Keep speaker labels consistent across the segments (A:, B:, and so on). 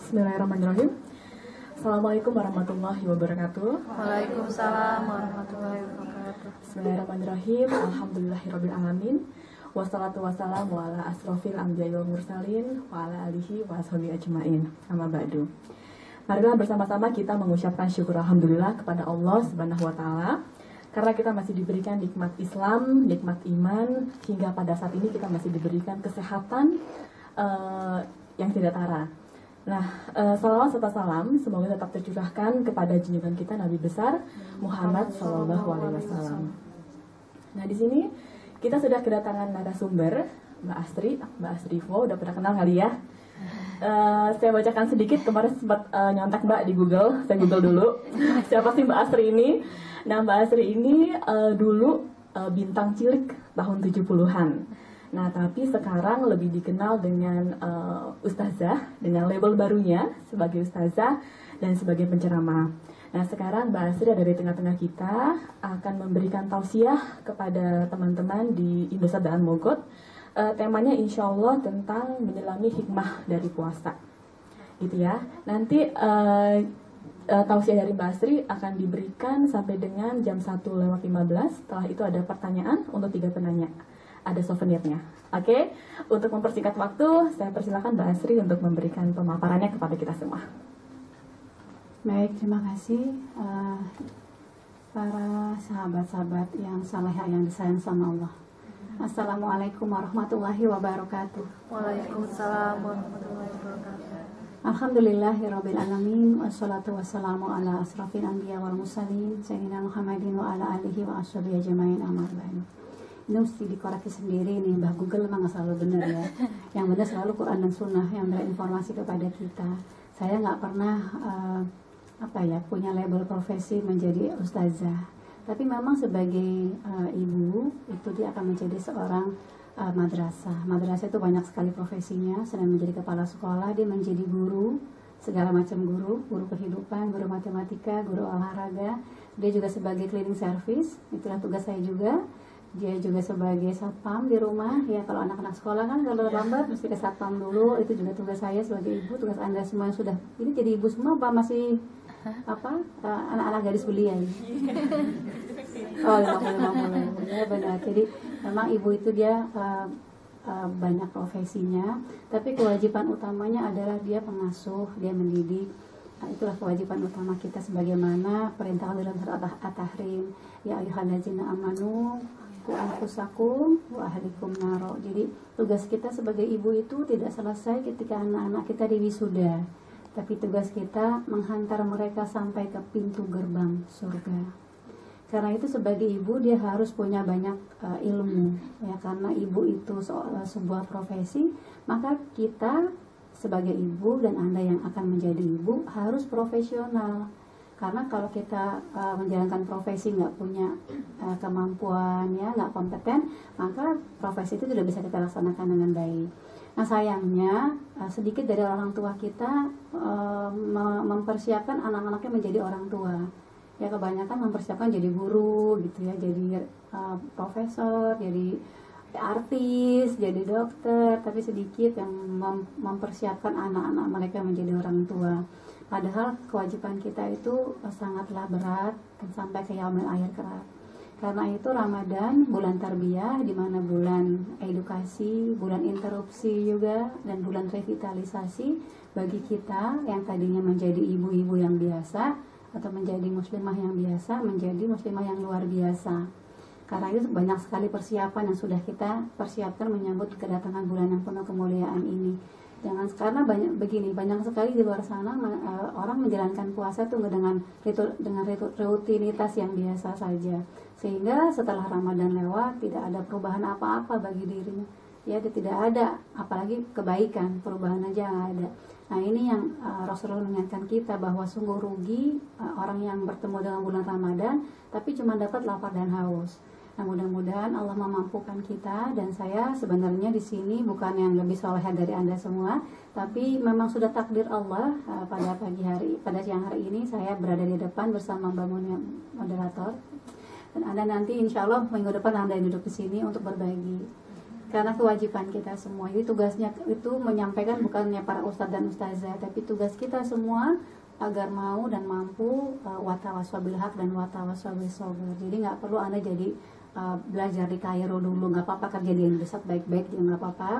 A: Bismillahirrahmanirrahim. Assalamualaikum warahmatullahi wabarakatuh.
B: Waalaikumsalam warahmatullahi wabarakatuh.
A: Bismillahirrahmanirrahim. Alhamdulillahirabbil alamin. Wassalatu wassalamu ala asrofil anbiya'i wal mursalin wa ala alihi wa ashabihi ajmain. Amma ba'du. Marilah bersama-sama kita mengucapkan syukur alhamdulillah kepada Allah Subhanahu wa taala karena kita masih diberikan nikmat Islam, nikmat iman, hingga pada saat ini kita masih diberikan kesehatan yang tidak tara. Nah, salawat serta salam semoga tetap tercurahkan kepada junjungan kita Nabi besar Muhammad Shallallahu Alaihi Wasallam. Nah, di sini kita sudah kedatangan narasumber Mbak Astri Vo, udah pernah kenal kali ya? Saya bacakan sedikit, kemarin sempat nyontek Mbak di Google, saya Google dulu siapa sih Mbak Astri ini. Nah, Mbak Astri ini dulu bintang cilik tahun 70-an. Nah, tapi sekarang lebih dikenal dengan ustazah, dengan label barunya sebagai ustazah dan sebagai penceramah. Nah, sekarang Mbak Astri ada di tengah-tengah kita, akan memberikan tausiah kepada teman-teman di Indosat Daan Mogot. Temanya insya Allah tentang menyelami hikmah dari puasa, gitu ya. Nanti tausiah dari Mbak Astri akan diberikan sampai dengan jam 1:15. Setelah itu ada pertanyaan untuk 3 penanya. Ada souvenirnya. Oke, untuk mempersingkat waktu, saya persilakan Mbak Astri untuk memberikan pemaparannya kepada kita semua.
C: Baik, terima kasih para sahabat-sahabat yang salehah yang disayang sama Allah. Assalamualaikum warahmatullahi wabarakatuh.
B: Waalaikumsalam warahmatullahi wabarakatuh.
C: Alhamdulillahirabbil alamin wassalatu wassalamu ala asrofil anbiya wal mursalin sayyidina Muhammadin wa ala alihi wa ashabihi ajmain amma ba'du. Ini mesti dikoreksi sendiri nih, Mbak Google memang nggak selalu benar ya. Yang benar selalu Quran dan Sunnah yang berinformasi kepada kita. Saya nggak pernah punya label profesi menjadi ustazah. Tapi memang sebagai ibu itu dia akan menjadi seorang madrasah. Madrasah itu banyak sekali profesinya. Selain menjadi kepala sekolah, dia menjadi guru, segala macam guru kehidupan, guru matematika, guru olahraga. Dia juga sebagai cleaning service, itulah tugas saya juga. Dia juga sebagai satpam di rumah ya, kalau anak-anak sekolah kan kalau terlambat mesti ke satpam dulu. Itu juga tugas saya sebagai ibu, tugas Anda semua yang sudah ini jadi ibu semua apa masih anak-anak gadis belia ini. Oh, 50 ya benar. Jadi memang ibu itu dia banyak profesinya, tapi kewajiban utamanya adalah dia pengasuh, dia mendidik. Nah, itulah kewajiban utama kita sebagaimana perintah dalam surat At-Tahrim, ya ayyuhallazina amanu qu anfusakum wa ahlikum naro. Jadi tugas kita sebagai ibu itu tidak selesai ketika anak-anak kita diwisuda, tapi tugas kita menghantar mereka sampai ke pintu gerbang surga. Karena itu sebagai ibu dia harus punya banyak ilmu ya, karena ibu itu sebuah profesi, maka kita sebagai ibu dan Anda yang akan menjadi ibu harus profesional. Karena kalau kita menjalankan profesi nggak punya kemampuan ya, nggak kompeten, maka profesi itu tidak bisa kita laksanakan dengan baik. Nah, sayangnya sedikit dari orang tua kita mempersiapkan anak-anaknya menjadi orang tua. Ya, kebanyakan mempersiapkan jadi guru gitu ya, jadi profesor, jadi artis, jadi dokter, tapi sedikit yang mempersiapkan anak-anak mereka menjadi orang tua. Padahal kewajiban kita itu sangatlah berat dan sampai ke yaumil akhir kelak. Karena itu Ramadan bulan tarbiyah, di mana bulan edukasi, bulan interupsi juga, dan bulan revitalisasi bagi kita yang tadinya menjadi ibu-ibu yang biasa atau menjadi muslimah yang biasa menjadi muslimah yang luar biasa. Karena itu banyak sekali persiapan yang sudah kita persiapkan menyambut kedatangan bulan yang penuh kemuliaan ini. Karena banyak sekali di luar sana orang menjalankan puasa tuh dengan rutinitas yang biasa saja, sehingga setelah Ramadan lewat tidak ada perubahan apa-apa bagi dirinya ya, tidak ada apalagi kebaikan, perubahan aja nggak ada. Nah, ini yang Rasulullah mengingatkan kita bahwa sungguh rugi orang yang bertemu dengan bulan Ramadan tapi cuma dapat lapar dan haus. Nah, mudah-mudahan Allah memampukan kita, dan saya sebenarnya di sini bukan yang lebih soleh dari Anda semua, tapi memang sudah takdir Allah pada siang hari ini saya berada di depan bersama Mbak Munia moderator, dan Anda nanti insya Allah minggu depan Anda duduk di sini untuk berbagi. karena kewajiban kita semua. Jadi tugasnya itu menyampaikan bukannya para ustadz dan ustazah, tapi tugas kita semua agar mau dan mampu watawaswa bil haq dan watawaswa bis sabr. Jadi nggak perlu Anda jadi belajar di Kairo dulu, nggak apa-apa, kerja di Indonesia baik-baik juga nggak apa-apa,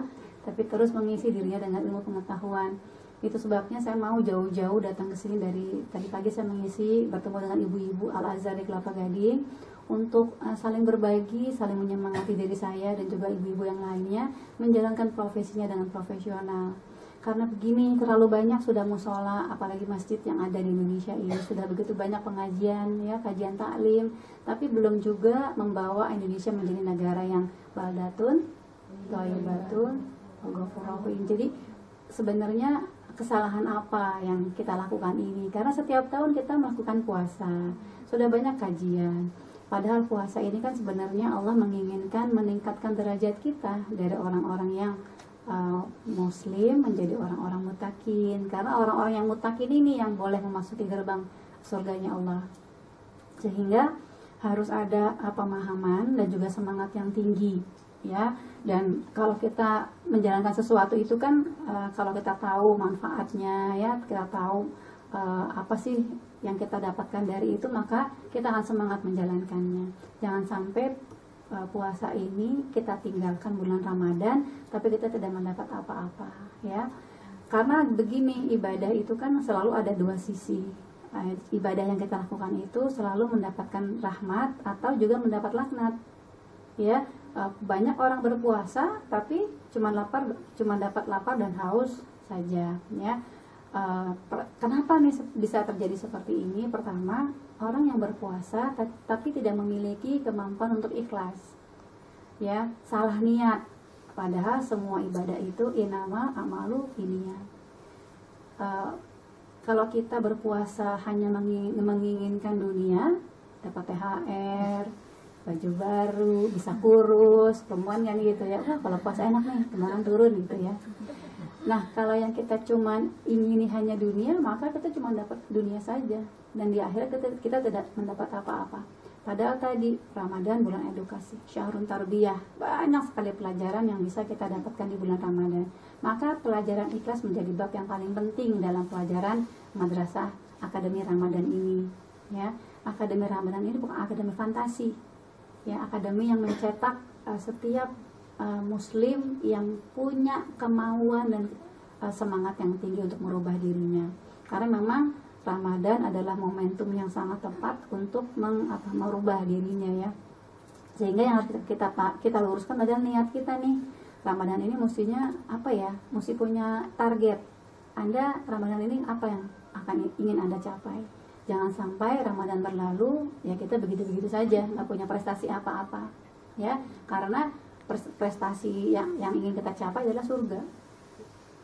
C: tapi terus mengisi dirinya dengan ilmu pengetahuan. Itu sebabnya saya mau jauh-jauh datang ke sini. Dari tadi pagi saya bertemu dengan ibu-ibu Al-Azhar di Kelapa Gading untuk saling berbagi, saling menyemangati diri saya dan juga ibu-ibu yang lainnya menjalankan profesinya dengan profesional. Karena begini, terlalu banyak sudah musola, apalagi masjid yang ada di Indonesia ini, sudah begitu banyak pengajian, ya, kajian taklim, tapi belum juga membawa Indonesia menjadi negara yang baldatun, thayyibatun, ghafurur rahim. Jadi sebenarnya kesalahan apa yang kita lakukan ini? Karena setiap tahun kita melakukan puasa, sudah banyak kajian. Padahal puasa ini kan sebenarnya Allah menginginkan meningkatkan derajat kita dari orang-orang yang muslim menjadi orang-orang mutakin. Karena orang-orang yang mutakin ini yang boleh memasuki gerbang surganya Allah. Sehingga harus ada pemahaman dan juga semangat yang tinggi, ya. Dan kalau kita menjalankan sesuatu itu kan kalau kita tahu manfaatnya, ya, kita tahu apa sih yang kita dapatkan dari itu, maka kita akan semangat menjalankannya. Jangan sampai puasa ini kita tinggalkan bulan Ramadan tapi kita tidak mendapat apa-apa, ya. Karena begini, ibadah itu kan selalu ada dua sisi. Ibadah yang kita lakukan itu selalu mendapatkan rahmat atau juga mendapat laknat, ya. Banyak orang berpuasa tapi cuma dapat lapar dan haus saja, ya. Kenapa nih bisa terjadi seperti ini? Pertama, orang yang berpuasa tapi tidak memiliki kemampuan untuk ikhlas, ya, salah niat. Padahal semua ibadah itu inama amalu biniyat. Kalau kita berpuasa hanya menginginkan dunia, dapat THR, baju baru, bisa kurus, perempuan kan gitu ya. Kalau puasa enak nih, kemarin turun gitu ya. Nah, kalau yang kita cuman ingini hanya dunia, maka kita cuma dapat dunia saja, dan di akhirat kita tidak mendapat apa-apa. Padahal tadi Ramadan bulan edukasi, syahrun tarbiyah, banyak sekali pelajaran yang bisa kita dapatkan di bulan Ramadan. Maka pelajaran ikhlas menjadi bab yang paling penting dalam pelajaran madrasah akademi Ramadan ini, ya. Akademi Ramadan ini bukan akademi fantasi, ya, akademi yang mencetak setiap muslim yang punya kemauan dan semangat yang tinggi untuk merubah dirinya. Karena memang Ramadan adalah momentum yang sangat tepat untuk merubah dirinya, ya. Sehingga yang harus kita luruskan adalah niat kita nih. Ramadan ini mestinya apa ya? Mesti punya target. Anda Ramadan ini apa yang ingin Anda capai? Jangan sampai Ramadan berlalu ya kita begitu-begitu saja, nggak punya prestasi apa-apa, ya. Karena prestasi yang ingin kita capai adalah surga.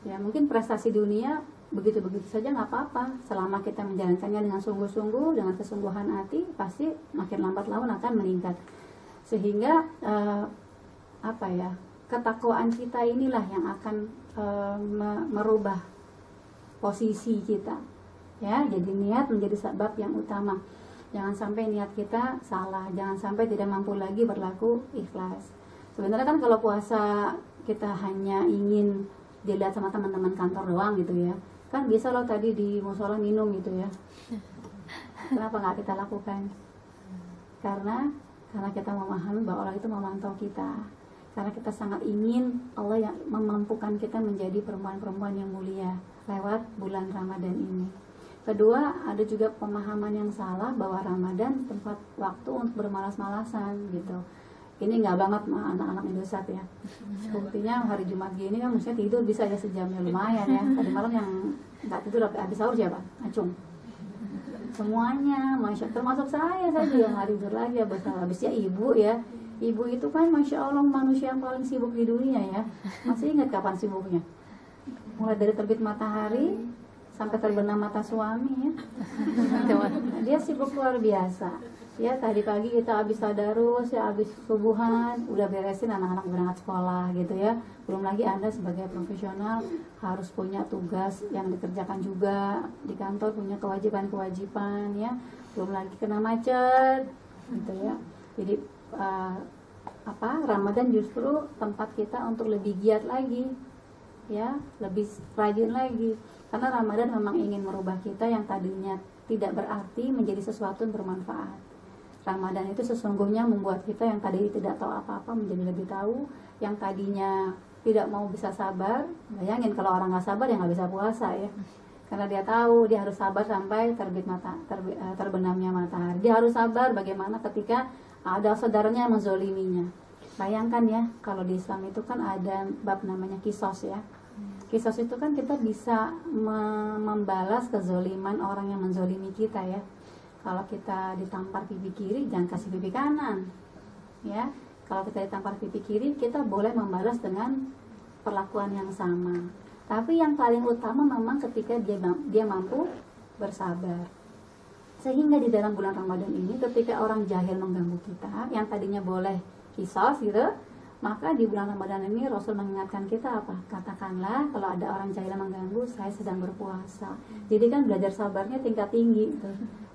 C: Ya, mungkin prestasi dunia begitu-begitu saja nggak apa-apa, selama kita menjalankannya dengan sungguh-sungguh, dengan kesungguhan hati, pasti makin lambat laun akan meningkat. Sehingga ketakwaan kita inilah yang akan merubah posisi kita, ya. Jadi niat menjadi sebab yang utama. Jangan sampai niat kita salah, jangan sampai tidak mampu lagi berlaku ikhlas. Sebenarnya kan kalau puasa kita hanya ingin dilihat sama teman-teman kantor doang gitu ya, kan bisa loh tadi di musola minum gitu ya. Kenapa nggak kita lakukan? Karena kita memahami bahwa Allah itu memantau kita. Karena kita sangat ingin Allah yang memampukan kita menjadi perempuan-perempuan yang mulia lewat bulan Ramadan ini. Kedua, ada juga pemahaman yang salah bahwa Ramadan tempat waktu untuk bermalas-malasan gitu. Ini nggak banget mah anak-anak Indosat ya. Buktinya hari Jumat gini kan mestinya tidur bisa ya sejamnya lumayan ya. Tadi malam yang nggak tidur habis sahur siapa? Acung. Semuanya, termasuk saya juga nggak tidur lagi habisnya ibu ya. Ibu itu kan Masya Allah manusia yang paling sibuk di dunia ya. Masih ingat kapan sibuknya? Mulai dari terbit matahari sampai terbenam mata suami ya. Dia sibuk luar biasa. Ya, tadi pagi kita habis tadarus, ya habis subuhan, udah beresin anak-anak berangkat sekolah gitu ya. Belum lagi Anda sebagai profesional harus punya tugas yang dikerjakan juga di kantor, punya kewajiban-kewajiban ya. Belum lagi kena macet gitu ya. Jadi Ramadan justru tempat kita untuk lebih giat lagi, ya, lebih rajin lagi. Karena Ramadan memang ingin merubah kita yang tadinya tidak berarti menjadi sesuatu yang bermanfaat. Ramadan itu sesungguhnya membuat kita yang tadi tidak tahu apa-apa menjadi lebih tahu, yang tadinya tidak mau bisa sabar. Bayangin kalau orang nggak sabar ya nggak bisa puasa ya, karena dia tahu dia harus sabar sampai terbenamnya matahari. Dia harus sabar bagaimana ketika ada saudaranya yang menzoliminya. Bayangkan ya, kalau di Islam itu kan ada bab namanya kisos ya. Kisos itu kan kita bisa membalas kezoliman orang yang menzolimi kita ya. Kalau kita ditampar pipi kiri, jangan kasih pipi kanan ya. Kalau kita ditampar pipi kiri, kita boleh membalas dengan perlakuan yang sama. Tapi yang paling utama memang ketika dia mampu bersabar. Sehingga di dalam bulan Ramadan ini ketika orang jahil mengganggu kita, yang tadinya boleh kisos gitu, maka di bulan Ramadan ini Rasul mengingatkan kita apa? Katakanlah kalau ada orang jahil mengganggu, saya sedang berpuasa. Jadi kan belajar sabarnya tingkat tinggi gitu.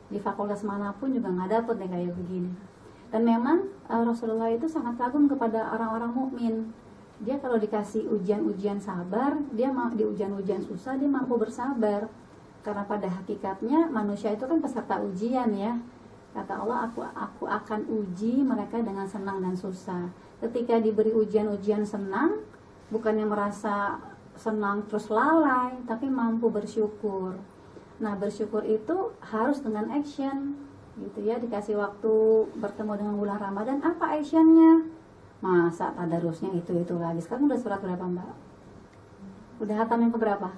C: Di fakultas manapun juga nggak dapet nih kayak begini. Dan memang Rasulullah itu sangat kagum kepada orang-orang mukmin. Dia kalau dikasih ujian-ujian sabar, dia di ujian-ujian susah dia mampu bersabar. Karena pada hakikatnya manusia itu kan peserta ujian ya. Kata Allah, aku akan uji mereka dengan senang dan susah. Ketika diberi ujian-ujian senang, bukannya merasa senang terus lalai, tapi mampu bersyukur. Nah, bersyukur itu harus dengan action gitu ya. Dikasih waktu bertemu dengan bulan Ramadan, apa actionnya? Masa tadarusnya itu lagi. Sekarang udah surat berapa Mbak? Udah hatam yang keberapa?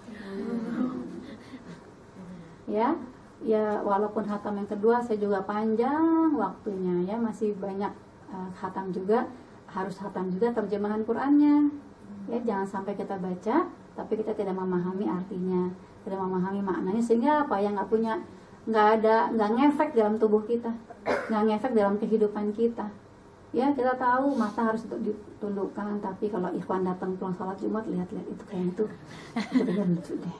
C: Ya walaupun hatam yang kedua saya juga panjang waktunya ya, masih banyak hatam juga, harus hatam juga terjemahan Qur'annya ya. Jangan sampai kita baca tapi kita tidak memahami artinya, tidak memahami maknanya, sehingga apa yang nggak ngefek dalam tubuh kita, nggak ngefek dalam kehidupan kita ya. Kita tahu mata harus ditundukkan, tapi kalau ikhwan datang pulang salat Jumat lihat-lihat itu kayak itu benar lucu deh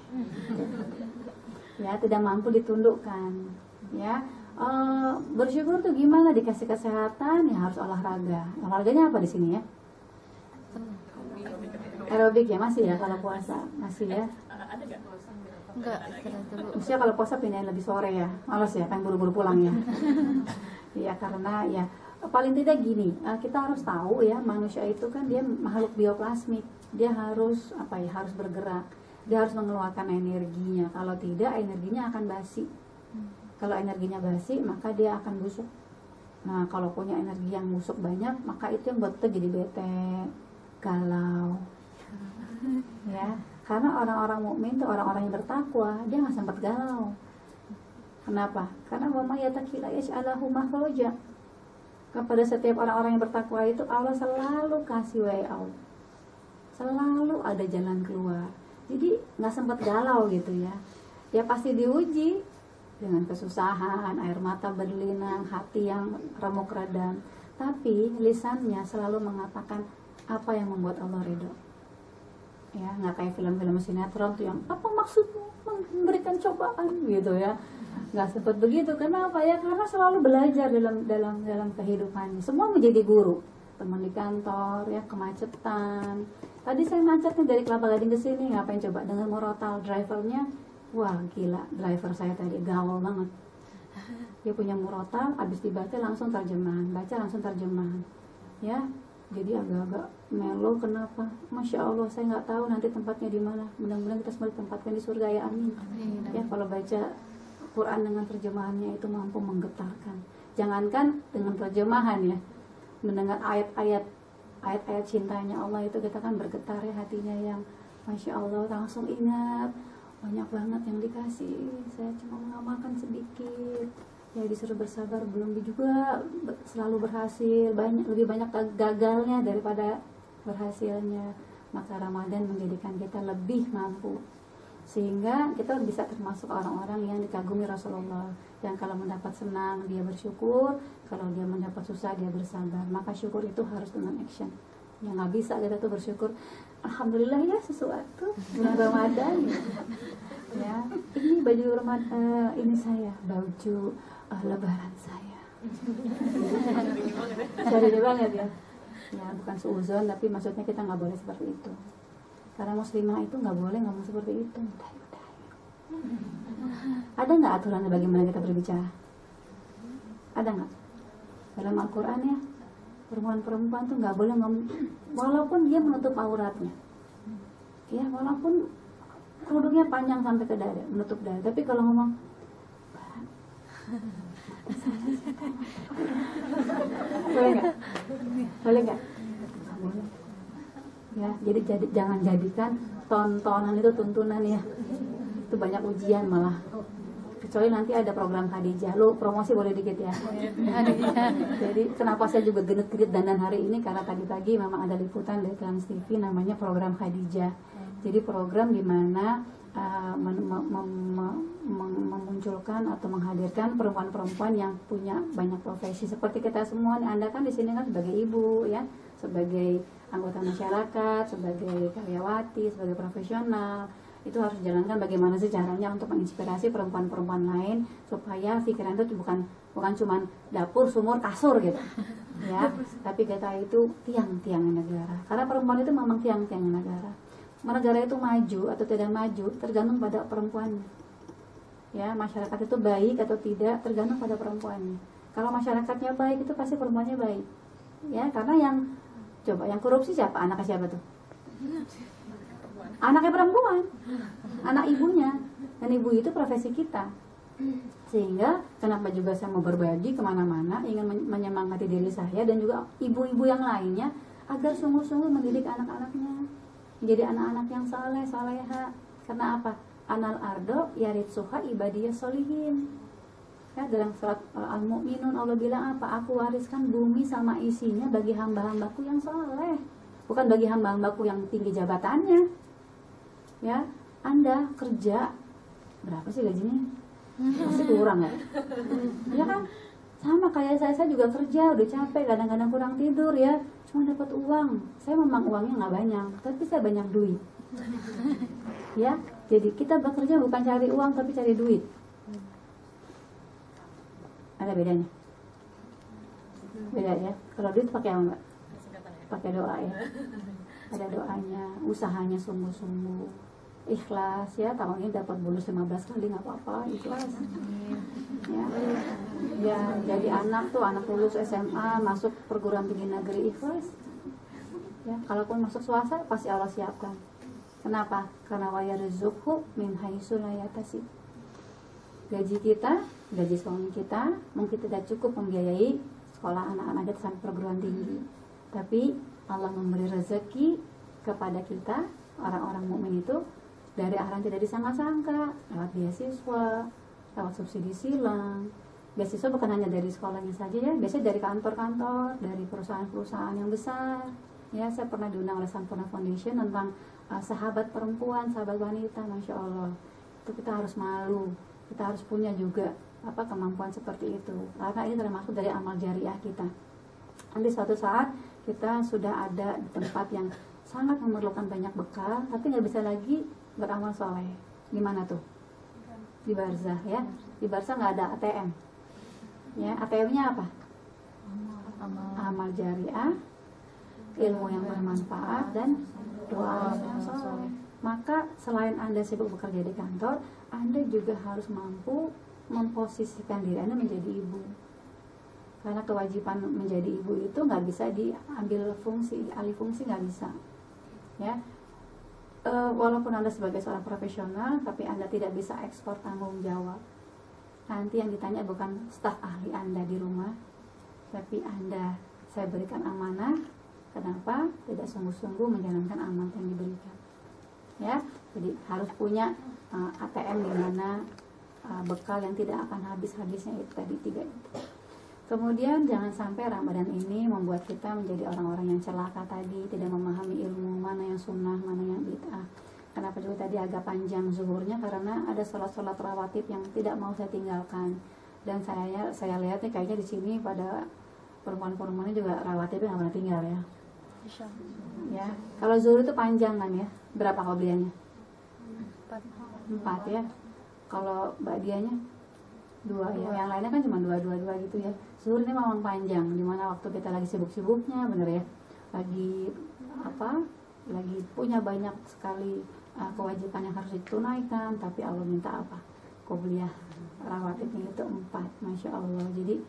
C: ya, tidak mampu ditundukkan ya. Bersyukur tuh gimana? Dikasih kesehatan ya harus olahraga. Olahraganya apa di sini ya? Aerobik ya, masih ya kalau puasa masih ya.
B: Enggak,
C: Maksudnya kalau puasa pindahin lebih sore ya, malas ya, kan buru-buru pulang ya. Ya karena ya paling tidak gini, kita harus tahu ya, manusia itu kan dia makhluk bioplasmik, dia harus harus bergerak, dia harus mengeluarkan energinya. Kalau tidak, energinya akan basi. Kalau energinya basi, maka dia akan busuk. Nah, kalau punya energi yang busuk banyak, maka itu yang buat kita jadi bete, galau. Ya, karena orang-orang mukmin itu orang-orang yang bertakwa, dia nggak sempat galau. Kenapa? Karena wa may yattaqilla yaj'alhu makhraja. Kepada setiap orang-orang yang bertakwa itu Allah selalu kasih way out, selalu ada jalan keluar. Jadi nggak sempat galau gitu ya. Ya pasti diuji dengan kesusahan, air mata berlinang, hati yang remuk redam. Tapi lisannya selalu mengatakan apa yang membuat Allah ridho. Ya, nggak kayak film-film sinetron tuh yang apa maksudmu memberikan cobaan gitu ya. Nggak sempat begitu. Kenapa ya? Karena selalu belajar dalam kehidupannya. Semua menjadi guru. Teman di kantor ya, kemacetan. Tadi saya macetnya dari Kelapa Gading ke sini, ngapain coba dengan murotal drivernya? Wah gila, driver saya tadi gaul banget. Dia punya murotal, habis dibaca langsung terjemahan, baca langsung terjemahan. Ya, jadi agak-agak melo. Kenapa? Masya Allah, saya nggak tahu nanti tempatnya di mana. Mudah-mudahan kita semua ditempatkan di surga ya, amin. Ya, kalau baca Quran dengan terjemahannya itu mampu menggetarkan. Jangankan dengan terjemahan ya, mendengar ayat-ayat cintanya Allah itu kita kan bergetar ya hatinya, yang Masya Allah, langsung ingat banyak banget yang dikasih, saya cuma mengamalkan sedikit ya, disuruh bersabar belum juga selalu berhasil, lebih banyak gagalnya daripada berhasilnya. Maka Ramadan menjadikan kita lebih mampu, sehingga kita bisa termasuk orang-orang yang dikagumi Rasulullah, yang kalau mendapat senang dia bersyukur, kalau dia mendapat susah dia bersabar. Maka syukur itu harus dengan action. Ya nggak bisa kita tuh bersyukur alhamdulillah ya sesuatu bulan Ramadan ya, ini baju Ramadan, ini saya baju lebaran saya. Jadi banget ya. Ya, bukan suuzon, tapi maksudnya kita nggak boleh seperti itu. Karena muslimah itu nggak boleh ngomong seperti itu. Ada nggak aturannya bagaimana kita berbicara? Ada nggak? Dalam Al-Quran ya, perempuan-perempuan tuh nggak boleh ngomong, walaupun dia menutup auratnya. Ya, walaupun kerudungnya panjang sampai ke dada, menutup dada. Tapi kalau ngomong, boleh nggak? Boleh nggak? Nggak boleh. Ya, jadi jangan jadikan tontonan itu tuntunan ya. Itu banyak ujian malah. Kecuali nanti ada program Khadijah, lu promosi boleh dikit ya. Jadi kenapa saya juga genit-genit dandan hari ini, karena tadi pagi memang ada liputan dari Trans TV namanya program Khadijah. Jadi program di mana memunculkan atau menghadirkan perempuan-perempuan yang punya banyak profesi seperti kita semua nih. Anda kan di sini kan sebagai ibu ya, sebagai anggota masyarakat, sebagai karyawati, sebagai profesional. Itu harus dijalankan bagaimana sih caranya untuk menginspirasi perempuan-perempuan lain supaya pikiran itu bukan cuman dapur, sumur, kasur gitu ya, tapi kita itu tiang-tiang negara. Karena perempuan itu memang tiang-tiang negara. Negara itu maju atau tidak maju tergantung pada perempuannya. Ya, masyarakat itu baik atau tidak tergantung pada perempuannya. Kalau masyarakatnya baik itu pasti perempuannya baik. Ya, karena yang korupsi siapa? Anaknya siapa tuh? Anaknya perempuan, anak ibunya. Dan ibu itu profesi kita. Sehingga kenapa juga saya mau berbagi kemana-mana, ingin menyemangati diri saya dan juga ibu-ibu yang lainnya agar sungguh-sungguh mendidik anak-anaknya menjadi anak-anak yang saleh, saleha. Karena apa? Anal ardo yaritsuha ibadiyah solihin. Ya, dalam surat Al-Mu'minun Allah bilang apa? Aku wariskan bumi sama isinya bagi hamba-hambaku yang saleh, bukan bagi hamba-hambaku yang tinggi jabatannya. Ya, Anda kerja berapa sih gajinya? Pasti kurang ya? Ya kan? Sama kayak saya juga kerja, udah capek, kadang-kadang kurang tidur ya, cuma dapat uang. Saya memang uangnya nggak banyak, tapi saya banyak duit. Ya, jadi kita bekerja bukan cari uang tapi cari duit. Ada bedanya? Beda ya. Kalau duit pakai apa enggak? Pakai doa ya. Ada doanya, usahanya sungguh-sungguh, ikhlas ya. Tahun ini dapat bonus 15 kali nggak apa-apa, ikhlas. Ya, jadi anak lulus SMA masuk perguruan tinggi negeri, ikhlas. Ya, kalaupun masuk swasta pasti Allah siapkan. Kenapa? Karena wa yarzuqhu min haitsu la yahtasib. Gaji kita, gaji suami kita mungkin tidak cukup membiayai sekolah anak-anak kita sampai perguruan tinggi. Tapi Allah memberi rezeki kepada kita, orang-orang mukmin itu, dari arah yang tidak disangka-sangka, lewat beasiswa, lewat subsidi silang. Beasiswa bukan hanya dari sekolahnya saja ya, biasanya dari kantor-kantor, dari perusahaan-perusahaan yang besar. Ya, saya pernah diundang oleh Sampurna Foundation tentang sahabat perempuan, sahabat wanita, Masya Allah. Itu kita harus malu, kita harus punya juga kemampuan seperti itu. Karena ini termasuk dari amal jariah kita. Nanti suatu saat kita sudah ada di tempat yang sangat memerlukan banyak bekal, tapi nggak bisa lagi beramal soleh. Di mana tuh? Di barzah ya. Di barzah nggak ada ATM. Ya, ATM-nya apa? Amal jariah, ilmu yang bermanfaat, dan doa yang soleh. Maka selain Anda sibuk bekerja di kantor, Anda juga harus mampu memposisikan diri Anda menjadi ibu. Karena kewajiban menjadi ibu itu nggak bisa diambil alih fungsi nggak bisa. Ya, walaupun Anda sebagai seorang profesional, tapi Anda tidak bisa ekspor tanggung jawab. Nanti yang ditanya bukan staf ahli Anda di rumah, tapi Anda, saya berikan amanah. Kenapa? Tidak sungguh-sungguh menjalankan amanah yang diberikan. Ya, jadi harus punya ATM di mana bekal yang tidak akan habis-habisnya itu tadi 3 itu. Kemudian jangan sampai Ramadan ini membuat kita menjadi orang-orang yang celaka tadi, tidak memahami ilmu mana yang sunnah, mana yang bid'ah. Kenapa juga tadi agak panjang zuhurnya? Karena ada sholat-sholat rawatib yang tidak mau saya tinggalkan. Dan saya lihat nih kayaknya di sini pada perempuan-perempuannya juga rawatibnya nggak pernah tinggal ya. Ya, kalau zuhur itu panjang kan ya? Berapa qobliyahnya? 4 ya. Kalau ba'diyahnya 2 ya. Yang lainnya kan cuma 2 gitu ya. Zuhur ini memang panjang, dimana waktu kita lagi sibuk-sibuknya, bener ya. lagi apa, lagi punya banyak sekali kewajiban yang harus ditunaikan, tapi Allah minta apa? Qobliyah rawatibnya itu 4, Masya Allah. Jadi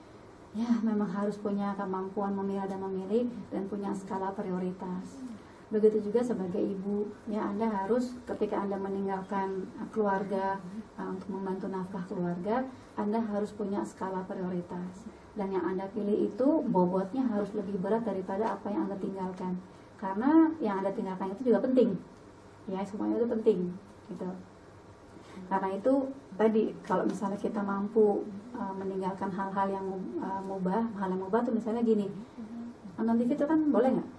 C: ya memang harus punya kemampuan memilah dan memilih dan punya skala prioritas. Begitu juga sebagai ibu, ya Anda harus ketika Anda meninggalkan keluarga untuk membantu nafkah keluarga, Anda harus punya skala prioritas. Dan yang Anda pilih itu bobotnya harus lebih berat daripada apa yang Anda tinggalkan. Karena yang Anda tinggalkan itu juga penting. Ya, semuanya itu penting gitu. Karena itu tadi kalau misalnya kita mampu meninggalkan hal-hal yang mubah, hal yang mubah tuh misalnya gini, nonton TV itu kan boleh nggak?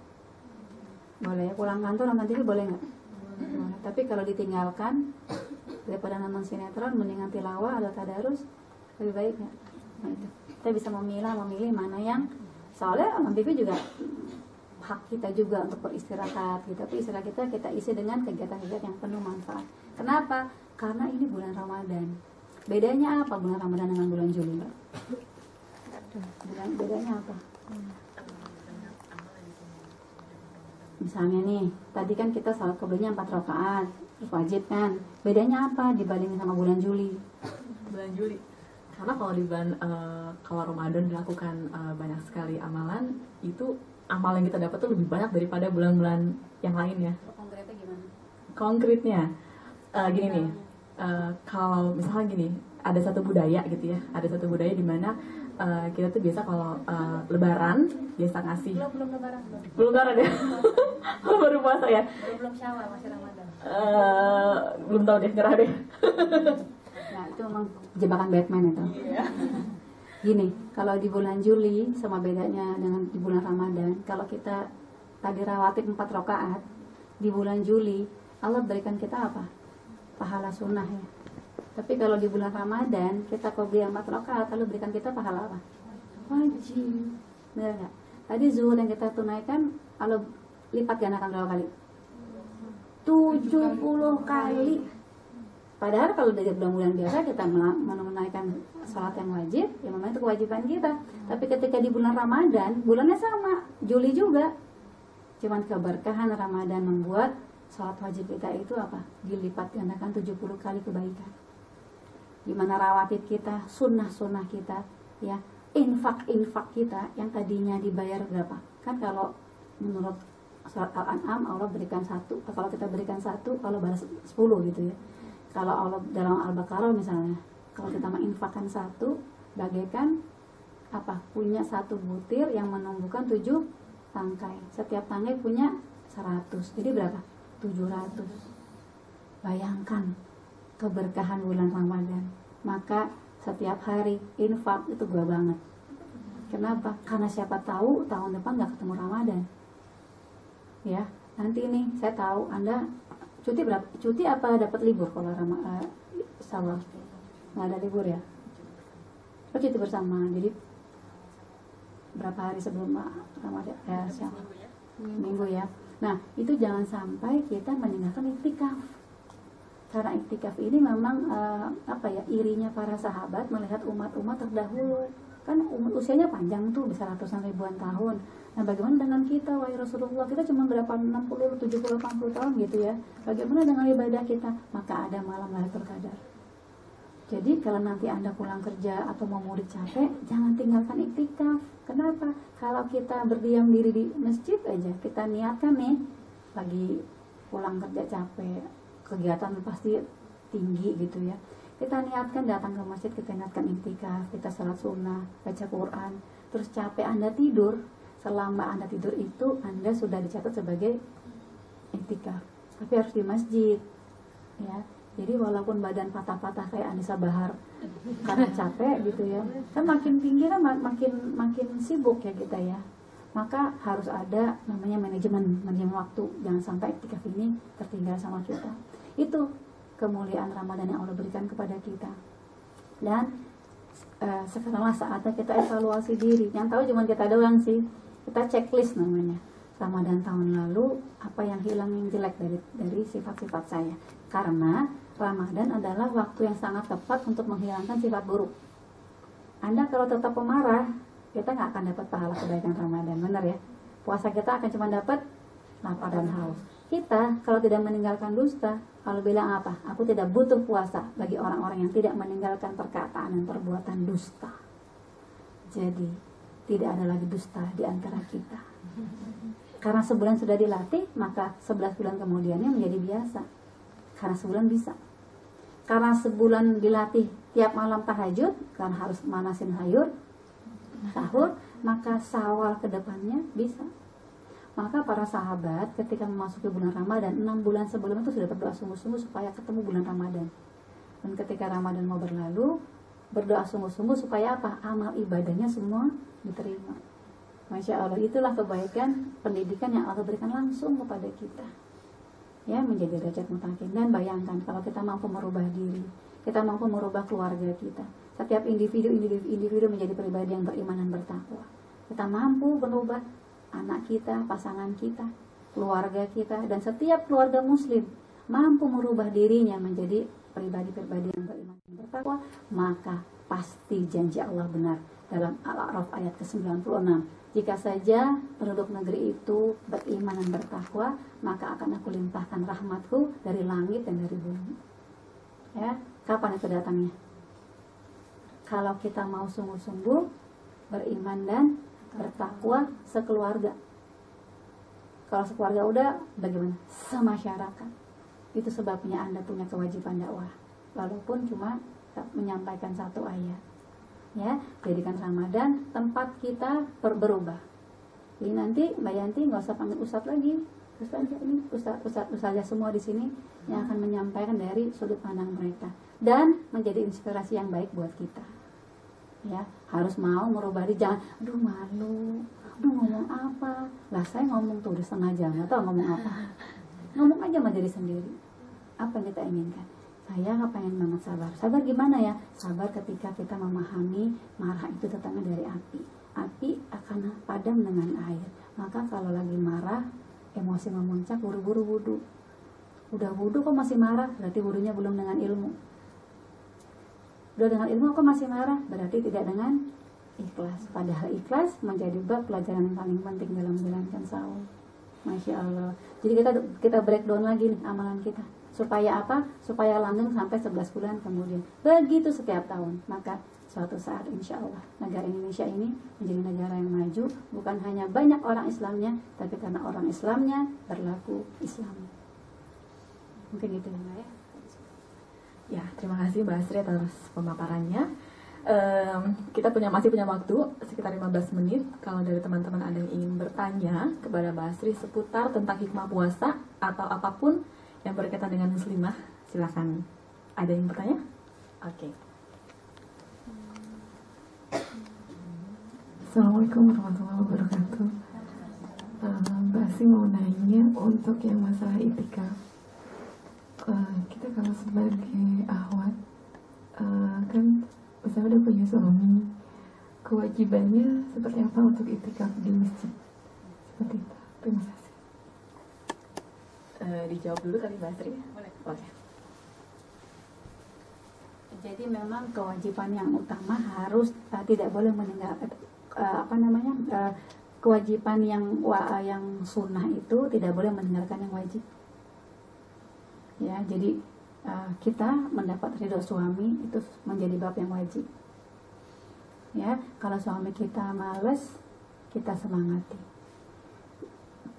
C: Boleh. Pulang kantor nonton TV boleh nggak? Boleh. Tapi kalau ditinggalkan daripada nonton sinetron, mendingan tilawah atau tadarus, lebih baik nggak? Nah, itu kita bisa memilih mana yang, soalnya nonton TV juga hak kita juga untuk beristirahat gitu. Tapi istirahat kita isi dengan kegiatan-kegiatan yang penuh manfaat. Kenapa? Karena ini bulan Ramadan. Bedanya apa bulan Ramadan dengan bulan Juli? Bedanya apa? Misalnya nih, tadi kan kita salat qobliyahnya 4 rakaat, wajib kan? Bedanya apa dibandingin sama bulan Juli?
A: Bulan Juli, karena kalau di bulan kalau Ramadan dilakukan banyak sekali amalan, itu amal yang kita dapat tuh lebih banyak daripada bulan-bulan yang lainnya.
C: Konkretnya gimana?
A: Konkretnya gini nih, kalau misalnya gini, ada satu budaya gitu ya, ada satu budaya di mana kita tuh biasa kalau Lebaran biasa ngasih.
C: Belum Lebaran,
A: Belum Lebaran ya? Baru puasa ya?
C: belum Syawal, masih Ramadan.
A: Belum tahu deh, nyerah deh.
C: Nah itu memang jebakan Batman itu. Gini, kalau di bulan Juli sama bedanya dengan di bulan Ramadan, kalau kita tadi rawatib 4 rakaat, di bulan Juli Allah berikan kita apa? Pahala sunnah ya. Tapi kalau di bulan Ramadan kita qobliyah 4 rakaat, lalu berikan kita pahala apa? Wajib. Benar nggak? Tadi zuhur yang kita tunaikan, Allah lipat gandakan berapa kali? 70 kali. Padahal kalau dari bulan-bulan biasa kita menunaikan salat yang wajib, ya memang itu kewajiban kita. Tapi ketika di bulan Ramadan, bulannya sama, Juli juga. Cuman keberkahan Ramadan membuat salat wajib kita itu apa? Dilipat gandakan 70 kali kebaikan. Dimana rawatib kita, sunnah-sunnah kita, ya infak-infak kita yang tadinya dibayar berapa? Kan kalau menurut surat Al-An'am Allah berikan 1, kalau kita berikan 1 Allah balas 10 gitu ya. Kalau Allah dalam Al-Baqarah misalnya, kalau kita menginfakkan 1 bagaikan apa? Punya 1 butir yang menumbuhkan 7 tangkai. Setiap tangkai punya 100. Jadi berapa? 700. Bayangkan keberkahan bulan Ramadan. Maka setiap hari infak itu gua banget. Kenapa? Karena siapa tahu tahun depan nggak ketemu Ramadan. Ya, nanti nih saya tahu Anda cuti berapa? Cuti apa dapat libur kalau Syawal? Nggak ada libur ya? Oh, cuti bersama. Jadi berapa hari sebelum Ramadan? Syawal. Minggu ya. Nah, itu jangan sampai kita meninggalkan iktikaf. Karena iktikaf ini memang irinya para sahabat melihat umat-umat terdahulu. Kan umat usianya panjang tuh, bisa ratusan ribuan tahun. Nah, bagaimana dengan kita, wahai Rasulullah? Kita cuma berapa, 60, 70, 80 tahun gitu ya. Bagaimana dengan ibadah kita? Maka ada malam Lailatul Qadar. Jadi kalau nanti Anda pulang kerja atau mau mudik capek, jangan tinggalkan iktikaf. Kenapa? Kalau kita berdiam diri di masjid aja, kita niatkan nih, pagi pulang kerja capek, kegiatan pasti tinggi gitu ya. Kita niatkan datang ke masjid, kita niatkan iktikaf, kita salat sunnah, baca Quran, terus capek Anda tidur. Selama Anda tidur itu Anda sudah dicatat sebagai iktikaf. Tapi harus di masjid, ya. Jadi walaupun badan patah-patah kayak Anissa Bahar karena capek gitu ya, kan makin tinggi kan makin sibuk ya kita ya. Maka harus ada namanya manajemen waktu. Jangan sampai iktikaf ini tertinggal sama kita. Itu kemuliaan Ramadan yang Allah berikan kepada kita. Dan sekaranglah saatnya kita evaluasi diri. Yang tahu cuma kita doang sih. Kita checklist namanya. Ramadan tahun lalu apa yang hilang, yang jelek dari sifat-sifat saya. Karena Ramadan adalah waktu yang sangat tepat untuk menghilangkan sifat buruk. Anda kalau tetap pemarah, kita nggak akan dapat pahala kebaikan Ramadan, benar ya? Puasa kita akan cuma dapat lapar dan haus. Kita kalau tidak meninggalkan dusta, kalau bilang apa? Aku tidak butuh puasa bagi orang-orang yang tidak meninggalkan perkataan dan perbuatan dusta. Jadi tidak ada lagi dusta di antara kita. Karena sebulan sudah dilatih, maka 11 bulan kemudiannya menjadi biasa. Karena sebulan bisa. Karena sebulan dilatih tiap malam tahajud, kan harus manasin sahur, maka Syawal ke depannya bisa. Maka para sahabat ketika memasuki bulan Ramadan, 6 bulan sebelum itu sudah berdoa sungguh-sungguh supaya ketemu bulan Ramadan. Dan ketika Ramadan mau berlalu, berdoa sungguh-sungguh supaya apa? Amal ibadahnya semua diterima. Masya Allah, itulah kebaikan pendidikan yang Allah berikan langsung kepada kita. Ya, menjadi derajat mutakin. Dan bayangkan kalau kita mampu merubah diri, kita mampu merubah keluarga kita. Setiap individu menjadi pribadi yang beriman dan bertakwa. Kita mampu merubah anak kita, pasangan kita, keluarga kita, dan setiap keluarga muslim mampu merubah dirinya menjadi pribadi-pribadi yang beriman dan bertakwa, maka pasti janji Allah benar dalam Al-A'raf ayat ke-96. Jika saja penduduk negeri itu beriman dan bertakwa, maka akan aku limpahkan rahmatku dari langit dan dari bumi. Ya, kapan itu datangnya? Kalau kita mau sungguh-sungguh beriman dan bertakwa sekeluarga. Kalau sekeluarga udah bagaimana? Semasyarakat. Itu sebabnya Anda punya kewajiban dakwah, walaupun cuma menyampaikan satu ayat. Ya, jadikan Ramadan tempat kita berubah. Jadi nanti Mbak Yanti nggak usah panggil ustadz lagi, ustadz semua di sini yang akan menyampaikan dari sudut pandang mereka dan menjadi inspirasi yang baik buat kita. Ya, harus mau merubah diri, jangan aduh malu, aduh ngomong apa lah, saya ngomong tuh udah setengah jam atau ngomong apa, ngomong aja sama diri sendiri apa yang kita inginkan. Saya nggak pengen banget sabar gimana ya? Sabar ketika kita memahami marah itu datangnya dari api akan padam dengan air. Maka kalau lagi marah, emosi memuncak, buru-buru wudu. Udah wudu kok masih marah, berarti wudunya belum dengan ilmu. Udah dengan ilmu kok masih marah, berarti tidak dengan ikhlas. Padahal ikhlas menjadi bab pelajaran yang paling penting dalam menjalankan saum. Masya Allah. Jadi kita breakdown lagi nih amalan kita. Supaya apa? Supaya langgeng sampai 11 bulan kemudian. Begitu setiap tahun. Maka suatu saat insya Allah negara Indonesia ini menjadi negara yang maju. Bukan hanya banyak orang Islamnya, tapi karena orang Islamnya berlaku Islam. Mungkin gitu ya.
A: Ya, terima kasih Mbak Asri atas pemaparannya. Kita masih punya waktu sekitar 15 menit. Kalau dari teman-teman ada yang ingin bertanya kepada Mbak Asri seputar tentang hikmah puasa atau apapun yang berkaitan dengan muslimah, silakan. Ada yang bertanya? Oke.
B: Assalamualaikum warahmatullahi wabarakatuh. Mbak Asri mau nanya untuk yang masalah itikaf. Kita kalau sebagai ahwat kan misalnya udah punya suami, kewajibannya seperti apa untuk itikaf di masjid? Seperti itu. Terima kasih.
A: Dijawab dulu kali Mbak Asri.
B: Boleh.
A: Oke.
C: Jadi memang kewajiban yang utama harus tidak boleh meninggalkan kewajiban yang sunnah itu tidak boleh meninggalkan yang wajib. Ya, jadi kita mendapat ridho suami itu menjadi bab yang wajib. Ya, kalau suami kita malas, kita semangati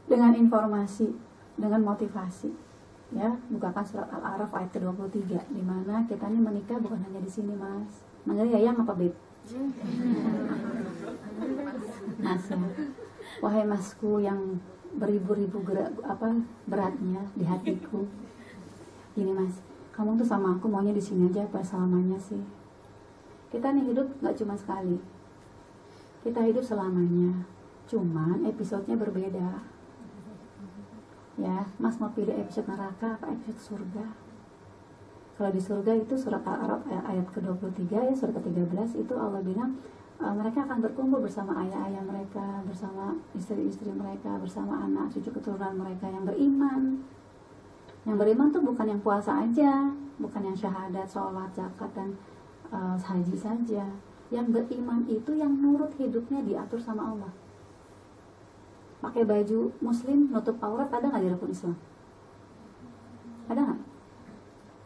C: dengan informasi, dengan motivasi. Ya, bukakan surat Al-A'raf ayat ke-23 di mana kita ini menikah bukan hanya di sini, Mas. Manggil Yayang apa, Beb? Mas ya. Wahai masku yang beribu-ribu beratnya di hatiku. Gini, Mas, kamu tuh sama aku maunya di sini aja apa selamanya sih? Kita nih hidup nggak cuma sekali. Kita hidup selamanya. Cuman episodenya berbeda. Ya, Mas mau pilih episode neraka apa episode surga? Kalau di surga itu surat Al-A'raf ayat ke-23 ya, surat ke-13 itu Allah bilang mereka akan berkumpul bersama ayah-ayah mereka, bersama istri-istri mereka, bersama anak cucu keturunan mereka yang beriman. Yang beriman tuh bukan yang puasa aja, bukan yang syahadat, sholat, zakat dan haji saja. Yang beriman itu yang nurut hidupnya diatur sama Allah. pakai baju muslim nutup aurat ada nggak di rukun Islam? Ada nggak?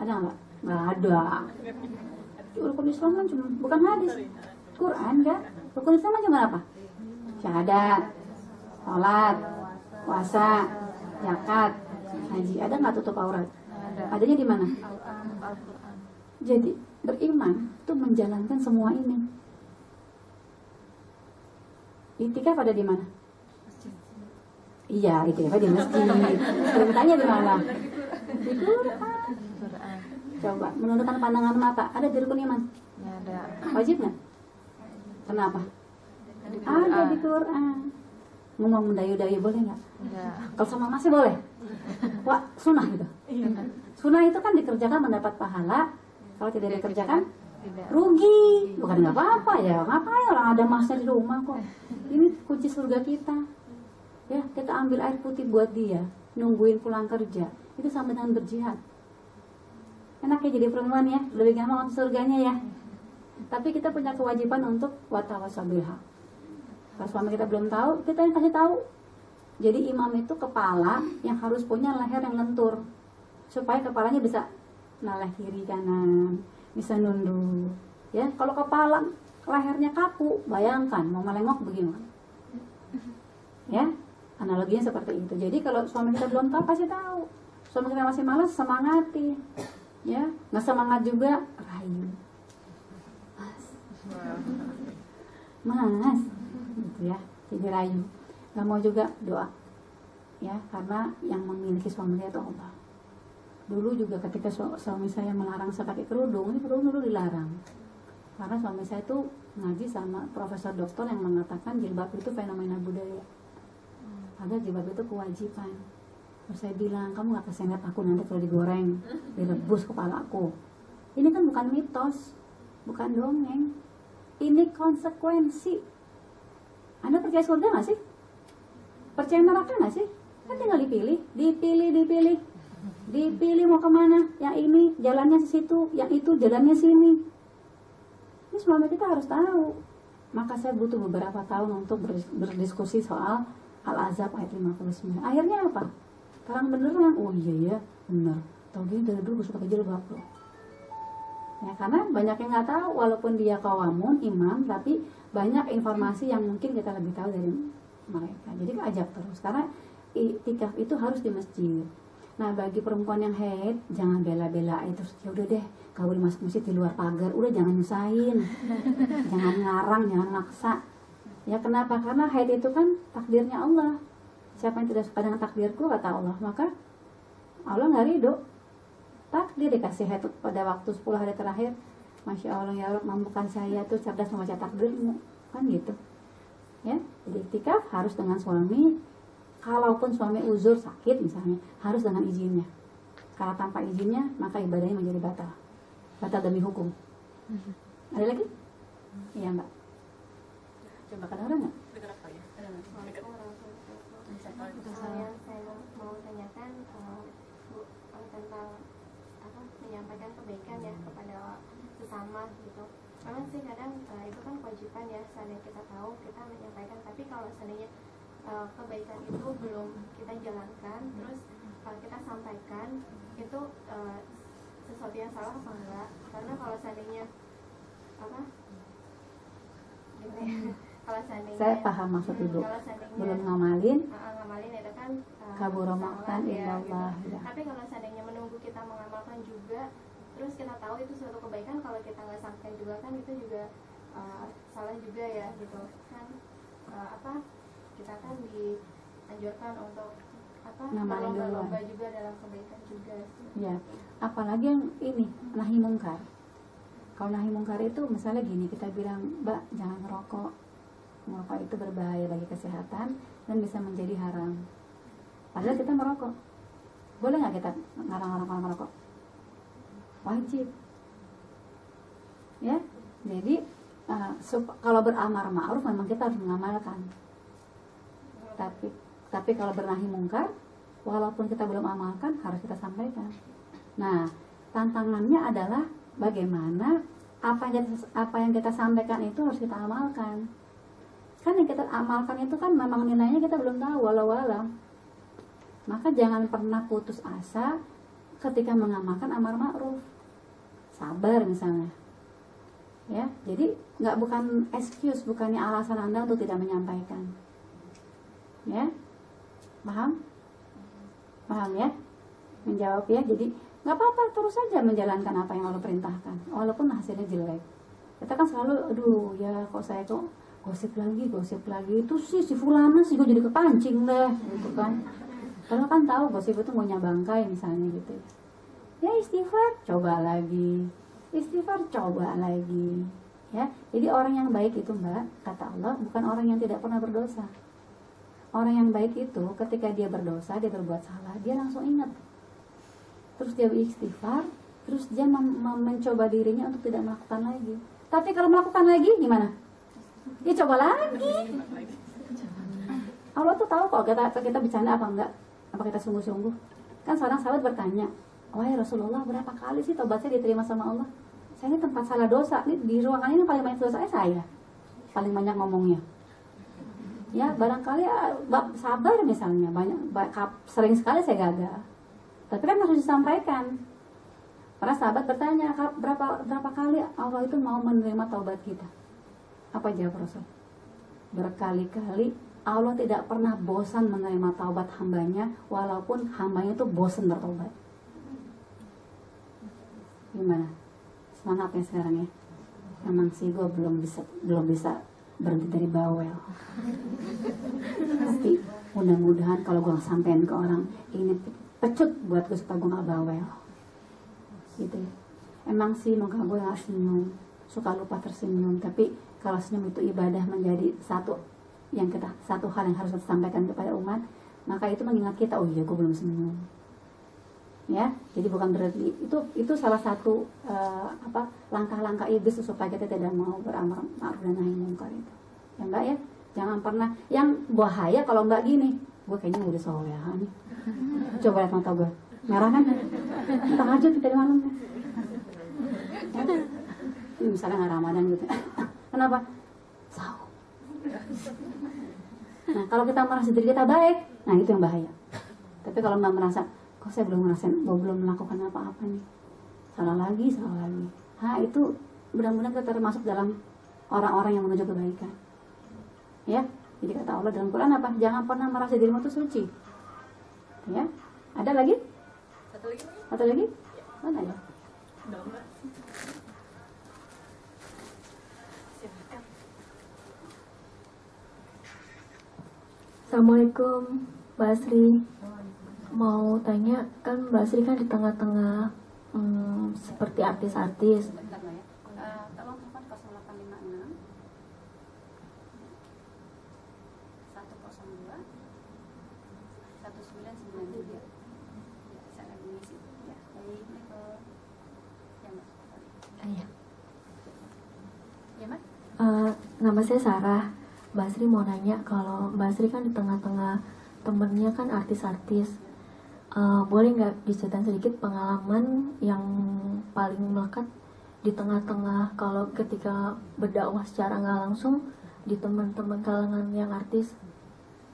C: Ada nggak? Nggak ada. Rukun Islam kan cuma, bukan hadis, Quran kan? Rukun Islam kan cuma apa? Syahadat, sholat, puasa, zakat, haji. Ada nggak tutup aurat? Adanya di mana? Jadi beriman itu menjalankan semua ini. Itikaf ada di mana? Iya, itikaf di masjid. Bertanya di mana? Di Quran. Coba menundukkan pandangan mata. Ada di rukun iman?
B: Ada.
C: Wajib nggak? Kenapa? Ada di Quran. Ngomong mendayu-dayu boleh nggak?
B: Enggak.
C: Kalau sama masih boleh? Wah, sunnah itu. Sunnah itu kan dikerjakan mendapat pahala. Kalau tidak dikerjakan
B: Tidak.
C: rugi. Bukan nggak apa-apa ya. Ngapain orang ada masnya di rumah kok. Ini kunci surga kita. Ya, kita ambil air putih buat dia, nungguin pulang kerja. Itu sama dengan berjihad. Enak ya jadi perempuan ya, lebih gampang untuk surganya ya. Tapi kita punya kewajiban untuk watawasau bil haq. Kalau suami kita belum tahu, kita yang kasih tahu. Jadi imam itu kepala yang harus punya leher yang lentur, supaya kepalanya bisa noleh kiri kanan, bisa nunduk. Ya, kalau kepala lehernya kaku, bayangkan mau melengok bagaimana? Ya, analoginya seperti itu. Jadi kalau suami kita belum tahu, kasih tahu. Suami kita masih malas, semangati. Ya, nggak semangat juga, rayu. Mas, gitu ya. Jadi rayu. Nggak mau juga doa. Ya, karena yang memiliki suami itu Allah. Dulu juga ketika suami saya melarang saya pakai kerudung, ini kerudung dulu dilarang. Karena suami saya itu ngaji sama profesor doktor yang mengatakan jilbab itu fenomena budaya. Padahal jilbab itu kewajiban. Terus saya bilang, kamu gak kesengit aku nanti kalau digoreng, direbus kepalaku. Ini kan bukan mitos, bukan dongeng. Ini konsekuensi. Anda percaya surga gak sih? Percaya neraka gak sih? Kan tinggal dipilih. Dipilih mau kemana. Yang ini jalannya ke situ, yang itu jalannya sini. Ini suami kita harus tahu. Maka saya butuh beberapa tahun untuk berdiskusi soal Al-Ahzab ayat 59. Akhirnya apa? Terang beneran, oh iya ya, bener. Tahu gini dari dulu suka pakai jilbab loh. Ya, karena banyak yang nggak tahu, walaupun dia kawamun, imam, tapi banyak informasi yang mungkin kita lebih tahu dari mereka. Jadi ajak terus, karena iktikaf itu harus di masjid. Nah, bagi perempuan yang haid, jangan bela-belain terus, ya udah deh, kalau boleh masuk masjid di luar pagar, udah jangan nyusahin, jangan ngarang, jangan maksa. Ya kenapa? Karena haid itu kan takdirnya Allah. Siapa yang tidak suka dengan takdirku, kata Allah, maka Allah nggak ridho. Takdir dikasih haid pada waktu 10 hari terakhir, Masya Allah ya Allah, mampukan saya tuh cerdas membaca takdirmu, kan gitu. Ya, jadi iktikaf harus dengan suami. Kalaupun suami uzur sakit misalnya, harus dengan izinnya. Kalau tanpa izinnya, maka ibadahnya menjadi batal. Batal demi hukum. Ada lagi? Iya Mbak. Coba kan orang nggak?
D: Yang saya mau tanyakan tentang menyampaikan kebaikan ya kepada sesama gitu. Memang sih kadang itu kan kewajiban ya, seandainya kita tahu kita menyampaikan, tapi kalau seandainya kebaikan itu belum kita jalankan, terus kalau kita sampaikan itu sesuatu yang salah apa enggak? Karena kalau seandainya kalau seandainya
C: Saya paham maksud Ibu. Belum ngamalin
D: itu kan
C: kabura maqtan
D: ya,
C: illallah.
D: gitu. Tapi kalau seandainya menunggu kita mengamalkan juga, terus kita tahu itu suatu kebaikan, kalau kita nggak sampaikan juga kan itu juga salah juga ya gitu kan. Kita kan dianjurkan untuk
C: Ngamalin duluan.
D: berlomba-lomba juga dalam kebaikan juga.
C: Ya, apalagi yang ini nahi mungkar. Kalau nahi mungkar itu misalnya gini, kita bilang, Mbak jangan merokok. Merokok itu berbahaya bagi kesehatan dan bisa menjadi haram. Padahal kita merokok. Boleh nggak kita ngarang-ngarang orang merokok? Wajib. Ya, jadi kalau beramar ma'ruf memang kita harus mengamalkan. Tapi kalau bernahi mungkar, walaupun kita belum amalkan, harus kita sampaikan. Nah, tantangannya adalah bagaimana apa yang kita sampaikan itu harus kita amalkan. Kan yang kita amalkan itu kan memang nilainya kita belum tahu, walau alam. Maka jangan pernah putus asa ketika mengamalkan amar ma'ruf. Sabar misalnya. Ya, jadi bukan excuse, bukannya alasan Anda untuk tidak menyampaikan. Ya, paham? Paham ya? Menjawab ya. Jadi nggak apa-apa, terus saja menjalankan apa yang Allah perintahkan, walaupun hasilnya jelek. Kita kan selalu, aduh ya kok saya kok gosip lagi itu sih si fulana sih gue jadi kepancing deh gitu kan. Kalau kan tahu gosip itu mau nyabangkai misalnya gitu ya, istighfar coba lagi, istighfar coba lagi ya. Jadi orang yang baik itu Mbak, kata Allah, bukan orang yang tidak pernah berdosa. Orang yang baik itu ketika dia berdosa, dia berbuat salah, dia langsung ingat, terus dia beristighfar, terus dia mencoba dirinya untuk tidak melakukan lagi. Tapi kalau melakukan lagi gimana? Ya coba lagi. Allah tuh tahu kok kita bercanda apa enggak, apa kita sungguh-sungguh. Kan seorang sahabat bertanya, wahai Rasulullah, berapa kali sih tobat saya diterima sama Allah? Saya ini tempat salah dosa, nih di ruangan ini paling banyak dosa saya, paling banyak ngomongnya. Ya barangkali sabar misalnya, sering sekali saya gagal. Tapi kan harus disampaikan. Para sahabat bertanya, berapa kali Allah itu mau menerima taubat kita? Apa jawab Rasul? Berkali-kali. Allah tidak pernah bosan menerima taubat hambanya, walaupun hambanya itu bosan bertobat. Gimana? Semangat ya sekarang ya. Emang sih gue belum bisa berhenti dari bawel. Tapi mudah-mudahan kalau gue sampein ke orang ini pecut buat gue supaya gue gak bawel. Gitu ya. Emang sih muka gue gak senyum, suka lupa tersenyum, tapi kalau senyum itu ibadah menjadi satu hal yang harus kita sampaikan kepada umat, maka itu mengingat kita, oh iya gue belum senyum. Ya, jadi bukan berarti itu salah satu langkah-langkah iblis supaya kita tidak mau beramal ma'ruf dan nahi munkar itu. Ya Mbak ya, jangan pernah yang bahaya kalau Mbak gini, gue kayaknya udah soleha nih. Coba lihat mata gue, merah kan? Tahajud dari malam. Ya? Ini misalnya nggak Ramadan gitu. Kenapa? Sahur. Nah, kalau kita merasa diri kita baik, nah itu yang bahaya. Tapi kalau Mbak merasa, kok saya belum melakukan apa-apa nih, salah lagi. Itu mudah-mudahan kita termasuk dalam orang-orang yang menuju kebaikan. Ya, jadi kata Allah dalam Quran apa? Jangan pernah merasa dirimu itu suci. Ya, ada lagi? Satu lagi? Mana ya?
B: Assalamualaikum Mbak Asri. Mau tanya, kan Mbak Asri kan di tengah-tengah seperti artis-artis.
C: Bentar Mbak ya. Tolong telepon 0856 102 1993. Ya, saya lagi ngisi. Ya, baik. Ya Mbak.
B: Iya.
C: Ya Mbak.
B: Nama saya Sarah. Mbak Asri mau nanya, kalau Mbak Asri kan di tengah-tengah temennya kan artis-artis, boleh nggak diceritain sedikit pengalaman yang paling melekat di tengah-tengah kalau ketika berdakwah secara nggak langsung di teman-teman kalangan yang artis,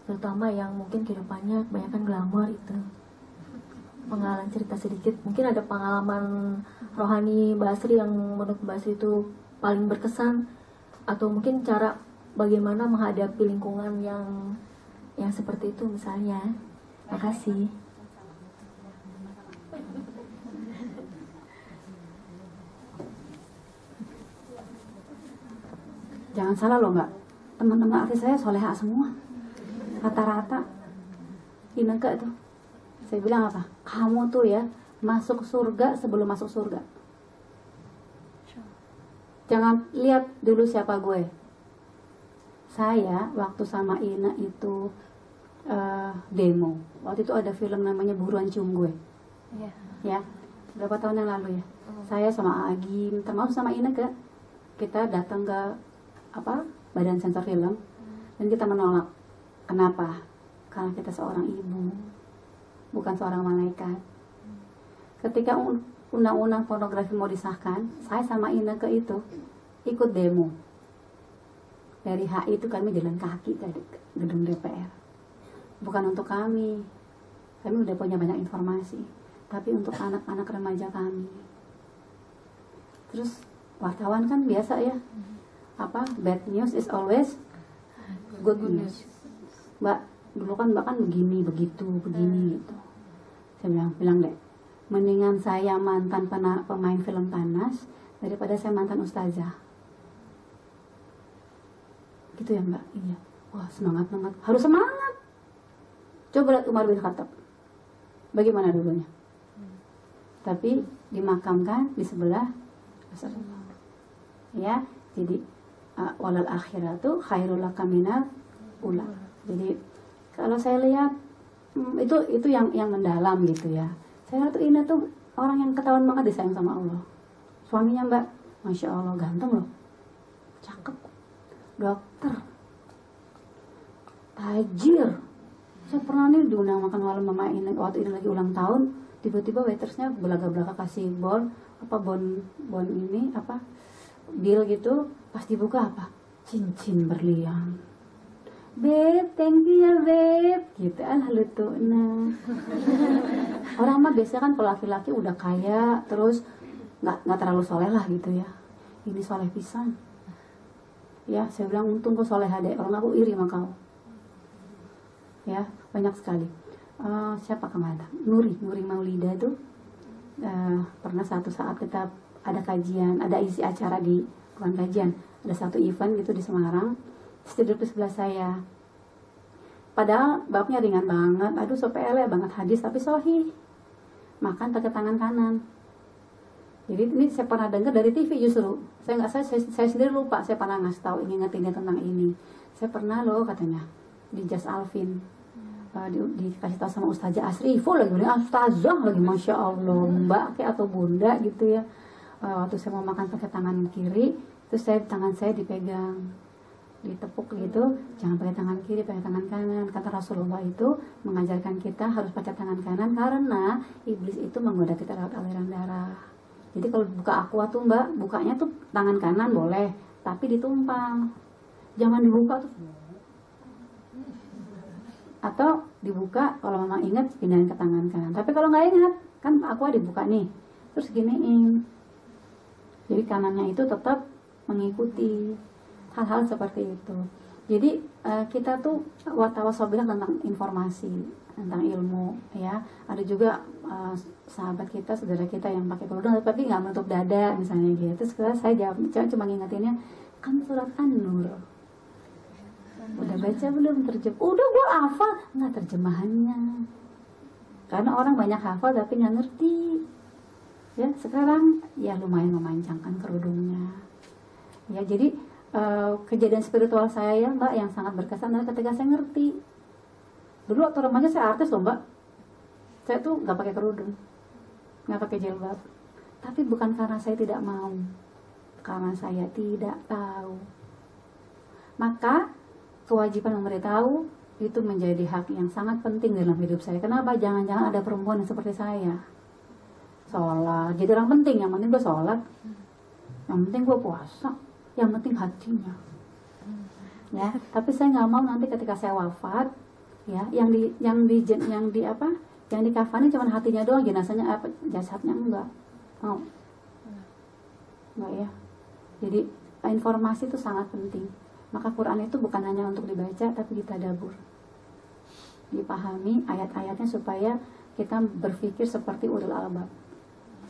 B: terutama yang mungkin kehidupannya kebanyakan glamor itu. Pengalaman cerita sedikit, mungkin ada pengalaman rohani Mbak Asri yang menurut Mbak Asri itu paling berkesan, atau mungkin cara bagaimana menghadapi lingkungan yang seperti itu misalnya. Makasih.
C: Jangan salah loh Mbak, teman-teman artis saya soleha semua, rata-rata. Ineke tuh, saya bilang apa? Kamu tuh ya masuk surga sebelum masuk surga. Jangan lihat dulu siapa gue. Saya waktu sama Ina itu demo. Waktu itu ada film namanya Buruan Cium Gue.
B: Iya.
C: Ya, berapa tahun yang lalu ya. Saya sama Agi, termasuk sama Ina kita datang ke badan sensor film dan kita menolak. Kenapa? Karena kita seorang ibu, bukan seorang malaikat. Ketika undang-undang pornografi mau disahkan, saya sama Ina itu ikut demo. dari HI itu kami jalan kaki dari gedung DPR. Bukan untuk kami udah punya banyak informasi, tapi untuk anak-anak remaja kami. Terus wartawan kan biasa ya, apa, bad news is always good news. Mbak, dulu kan Mbak kan begini, begitu, begini gitu. Saya bilang deh, mendingan saya mantan pemain film panas daripada saya mantan ustazah. Gitu ya Mbak? Iya. Wah, semangat banget. Harus semangat. Coba lihat Umar bin Khattab. Bagaimana dulunya? Tapi dimakamkan di sebelah Rasulullah. Ya, jadi walal akhiratu khairul laka minal ula. Jadi kalau saya lihat itu yang mendalam gitu ya. Saya lihat tuh ini tuh orang yang ketahuan banget disayang sama Allah. Suaminya Mbak, Masya Allah, ganteng loh, cakep, dokter, tajir. Saya pernah nih diundang makan malam mama ini waktu ini lagi ulang tahun, tiba-tiba waitersnya belaga-belaga kasih bon ini apa deal gitu, pas dibuka apa, cincin berlian. Beb, thank you ya beb, gitu. Alhamdulillah. Orang mah biasanya kan kalau laki-laki udah kaya, terus nggak terlalu soleh lah gitu ya. Ini soleh pisan. Ya, saya bilang untung kau soleh adek, orang aku iri sama kau. Ya, banyak sekali. Siapa kemana? Nuri Maulida tuh pernah satu saat kita ada kajian, ada isi acara bukan kajian, ada satu event gitu di Semarang. Duduk di sebelah saya. Padahal babnya ringan banget, aduh sepele banget hadis tapi sahih. Makan pakai tangan kanan. Jadi ini saya pernah dengar dari TV justru. Saya sendiri lupa, saya pernah ngasih tahu ingat tentang ini. Saya pernah loh katanya di Jas Alvin. Dikasih tahu sama Ustazah Asriful lagi, Ustazah lagi, Masya Allah, Mbak kayak atau Bunda gitu ya. Waktu saya mau makan pakai tangan kiri, terus tangan saya dipegang, ditepuk gitu, jangan pakai tangan kiri, pakai tangan kanan. Kata Rasulullah itu mengajarkan kita harus pakai tangan kanan karena iblis itu menggoda kita lewat aliran darah. Jadi kalau buka aqua tuh Mbak, bukanya tuh tangan kanan boleh, tapi ditumpang, jangan dibuka tuh. Atau dibuka kalau memang ingat pindahin ke tangan kanan. Tapi kalau nggak ingat, kan aqua dibuka nih, terus giniin. Jadi kanannya itu tetap mengikuti hal-hal seperti itu. Jadi kita tuh watawasobilah tentang informasi, tentang ilmu ya. Ada juga sahabat kita, saudara kita yang pakai kerudung tapi nggak menutup dada misalnya gitu. Terus saya jawab, cuma ngingetinnya kan surat An-Nur. Udah baca belum udah gue hafal, nggak terjemahannya. Karena orang banyak hafal tapi nggak ngerti. Ya sekarang ya lumayan memanjangkan kerudungnya. Ya jadi kejadian spiritual saya ya Mbak yang sangat berkesan adalah ketika saya ngerti. Dulu waktu remaja saya artis loh Mbak. Saya tuh nggak pakai kerudung, nggak pakai jilbab. Tapi bukan karena saya tidak mau, karena saya tidak tahu. Maka kewajiban memberitahu itu menjadi hak yang sangat penting dalam hidup saya. Kenapa? Jangan-jangan ada perempuan yang seperti saya sholat, jadi orang penting. Yang penting gue sholat, yang penting gue puasa, yang penting hatinya ya. Tapi saya nggak mau nanti ketika saya wafat ya yang dikafani cuma hatinya doang, jenazahnya apa, jasadnya enggak ya. Jadi informasi itu sangat penting. Maka Quran itu bukan hanya untuk dibaca tapi ditadabur, dipahami ayat-ayatnya supaya kita berpikir seperti ulul albab.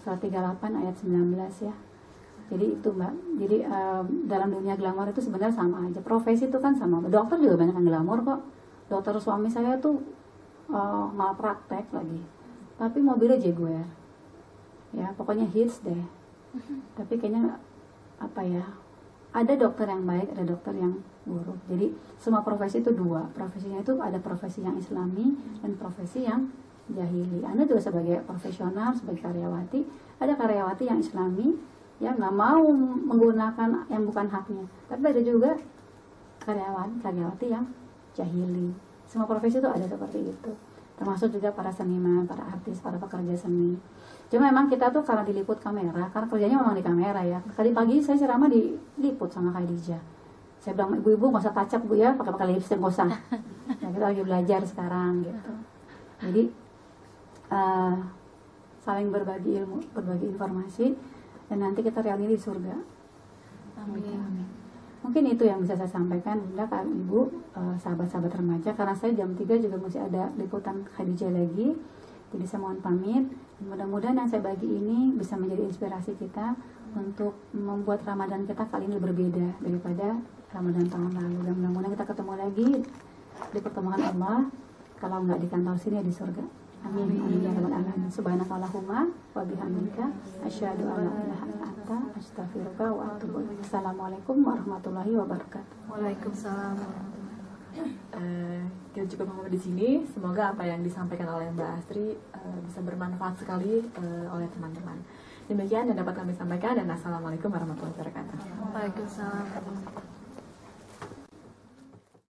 C: Surat 38 ayat 19 ya. Jadi itu Mbak, jadi dalam dunia glamor itu sebenarnya sama aja. Profesi itu kan sama. Dokter juga banyak yang glamor kok. Dokter suami saya tuh malpraktek lagi, tapi mobilnya Jaguar. Ya pokoknya hits deh. Tapi kayaknya apa ya, ada dokter yang baik, ada dokter yang buruk. Jadi semua profesi itu dua. Profesinya itu ada profesi yang Islami dan profesi yang jahili. Anda juga sebagai profesional, sebagai karyawati, ada karyawati yang Islami ya nggak mau menggunakan yang bukan haknya, tapi ada juga karyawati yang jahili. Semua profesi itu ada seperti itu, termasuk juga para seniman, para artis, para pekerja seni. Cuma memang kita tuh karena diliput kamera, karena kerjanya memang di kamera ya. Tadi pagi saya ceramah diliput sama Khadijah, Saya bilang, ibu-ibu nggak usah touch up bu ya, pakai lipstick nggak usah. Nah, kita lagi belajar sekarang gitu. Jadi saling berbagi ilmu, berbagi informasi, dan nanti kita realnya di surga.
B: Amin.
C: Mungkin itu yang bisa saya sampaikan, Bunda, Kak Ibu, sahabat-sahabat remaja. Karena saya jam 3 juga masih ada liputan Khadijah lagi. Jadi saya mohon pamit. Mudah-mudahan yang saya bagi ini bisa menjadi inspirasi kita untuk membuat Ramadan kita kali ini berbeda daripada Ramadan tahun lalu. Dan mudah-mudahan kita ketemu lagi di pertemuan Allah. Kalau nggak di kantor sini ya di surga. Amin. Amin ya rabbal alamin. Subhanakallahumma wa bihamdika asyhadu an la ilaha illa anta astaghfiruka wa atubu ilaik. Assalamualaikum warahmatullahi wabarakatuh.
B: Waalaikumsalam.
A: Kita cukup ngomong di sini. Semoga apa yang disampaikan oleh Mbak Astri bisa bermanfaat sekali oleh teman-teman. Demikian yang dapat kami sampaikan, dan assalamualaikum warahmatullahi wabarakatuh.
B: Waalaikumsalam.